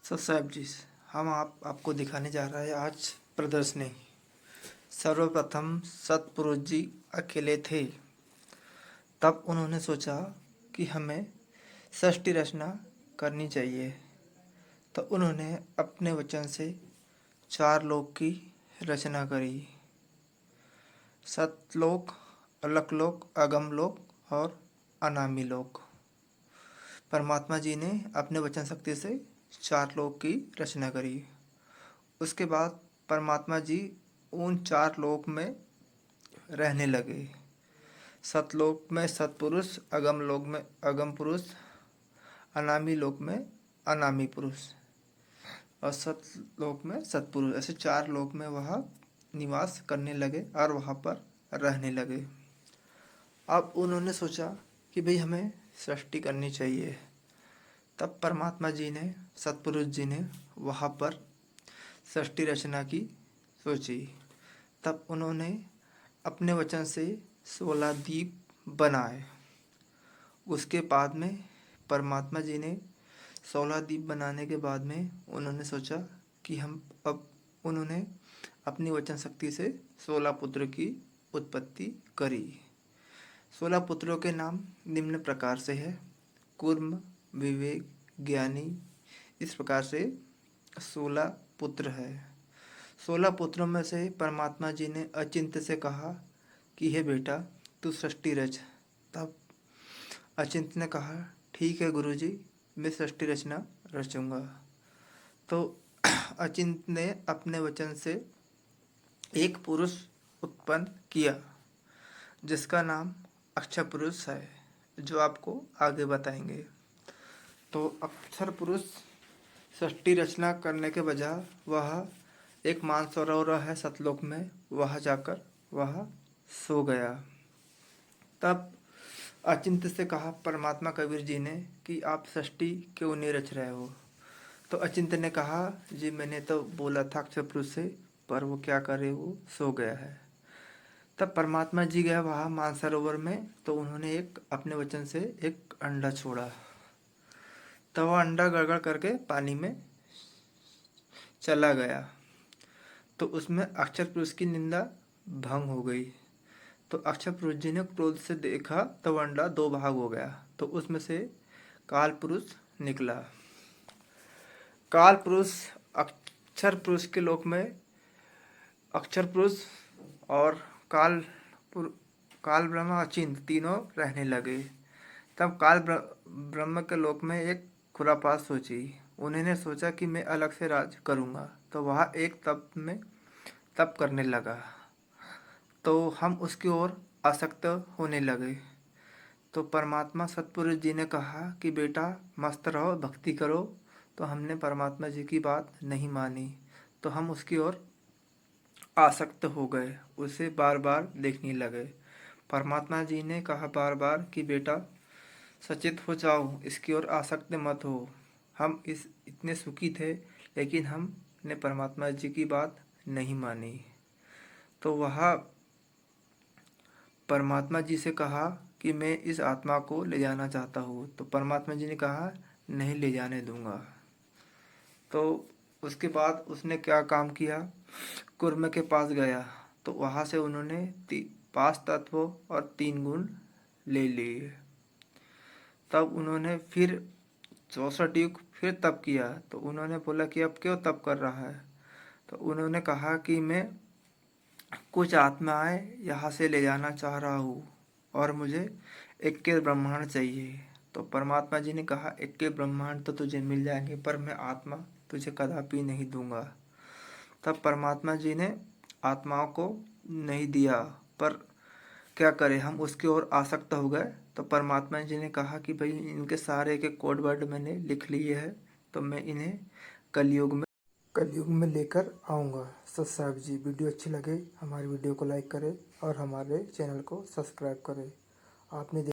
साहब जी, हम आपको दिखाने जा रहे हैं आज प्रदर्शनी। सर्वप्रथम सतपुरुष जी अकेले थे। तब उन्होंने सोचा कि हमें षष्ठी रचना करनी चाहिए। तो उन्होंने अपने वचन से 4 लोक की रचना करी। सतलोक, अलकलोक, अगमलोक और अनामी लोक। परमात्मा जी ने अपने वचन शक्ति से 4 लोक की रचना करी। उसके बाद परमात्मा जी उन 4 लोक में रहने लगे। सतलोक में सतपुरुष, अगम लोक में अगम पुरुष, अनामी लोक में अनामी पुरुष और सतलोक में सतपुरुष। ऐसे 4 लोक में वह निवास करने लगे और वहाँ पर रहने लगे। अब उन्होंने सोचा कि भाई हमें सृष्टि करनी चाहिए। तब परमात्मा जी ने, सतपुरुष जी ने वहाँ पर सृष्टि रचना की सोची। तब उन्होंने अपने वचन से 16 दीप बनाए। उसके बाद में परमात्मा जी ने 16 दीप बनाने के बाद में उन्होंने सोचा कि उन्होंने अपनी वचन शक्ति से 16 पुत्र की उत्पत्ति करी। 16 पुत्रों के नाम निम्न प्रकार से है: कुर्म, विवेक, ज्ञानी। इस प्रकार से 16 पुत्र है। 16 पुत्रों में से परमात्मा जी ने अचिंत्य से कहा कि हे बेटा, तू सृष्टि रच। तब अचिंत्य ने कहा, ठीक है गुरुजी, मैं सृष्टि रचना रचूंगा। तो अचिंत्य ने अपने वचन से एक पुरुष उत्पन्न किया जिसका नाम अक्षर पुरुष है, जो आपको आगे बताएंगे। तो अक्षर पुरुष सृष्टि रचना करने के बजाय वह एक मानसरोवर है सतलोक में, वह जाकर वह सो गया। तब अचिंत्य से कहा परमात्मा कबीर जी ने कि आप सृष्टि क्यों नहीं रच रहे हो। तो अचिंत्य ने कहा, जी मैंने तो बोला था अक्षर पुरुष से, पर वो क्या करे, वो सो गया है। तब परमात्मा जी गए वहाँ मानसरोवर में। तो उन्होंने अपने वचन से एक अंडा छोड़ा। तो वह अंडा गड़गड़ करके पानी में चला गया। तो उसमें अक्षर पुरुष की निंदा भंग हो गई। तो अक्षर पुरुष जी ने क्रोध से देखा तो वह अंडा 2 भाग हो गया। तो उसमें से काल पुरुष निकला। काल पुरुष अक्षर पुरुष के लोक में अक्षर पुरुष और काल ब्रह्म अचिंत्य तीनों रहने लगे। तब काल ब्रह्म के लोक में एक खुरापात सोची। उन्होंने सोचा कि मैं अलग से राज करूँगा। तो वह एक तप करने लगा। तो हम उसकी ओर आसक्त होने लगे। तो परमात्मा सतपुरुष जी ने कहा कि बेटा मस्त रहो, भक्ति करो। तो हमने परमात्मा जी की बात नहीं मानी। तो हम उसकी ओर आसक्त हो गए, उसे बार बार देखने लगे। परमात्मा जी ने कहा बार बार कि बेटा सचेत हो जाओ, इसकी ओर आसक्त मत हो। हम इतने सुखी थे, लेकिन हमने परमात्मा जी की बात नहीं मानी। तो वह परमात्मा जी से कहा कि मैं इस आत्मा को ले जाना चाहता हूँ। तो परमात्मा जी ने कहा नहीं ले जाने दूंगा। तो उसके बाद उसने क्या काम किया, कुर्म के पास गया। तो वहाँ से उन्होंने 5 तत्व और 3 गुण ले लिए। तब उन्होंने फिर 64 युग फिर तप किया। तो उन्होंने बोला कि अब क्यों तप कर रहा है। तो उन्होंने कहा कि मैं कुछ आत्माएं यहाँ से ले जाना चाह रहा हूँ और मुझे 21 ब्रह्मांड चाहिए। तो परमात्मा जी ने कहा 21 ब्रह्मांड तो तुझे मिल जाएंगे, पर मैं आत्मा तुझे कदापि नहीं दूंगा। तब परमात्मा जी ने आत्माओं को नहीं दिया, पर क्या करें, हम उसकी ओर आसक्त हो गए। तो परमात्मा जी ने कहा कि भाई इनके सारे के कोड वर्ड मैंने लिख लिए हैं, तो मैं इन्हें कलयुग में लेकर आऊँगा। तो साहब जी, वीडियो अच्छी लगे हमारी वीडियो को लाइक करें और हमारे चैनल को सब्सक्राइब करें। आपने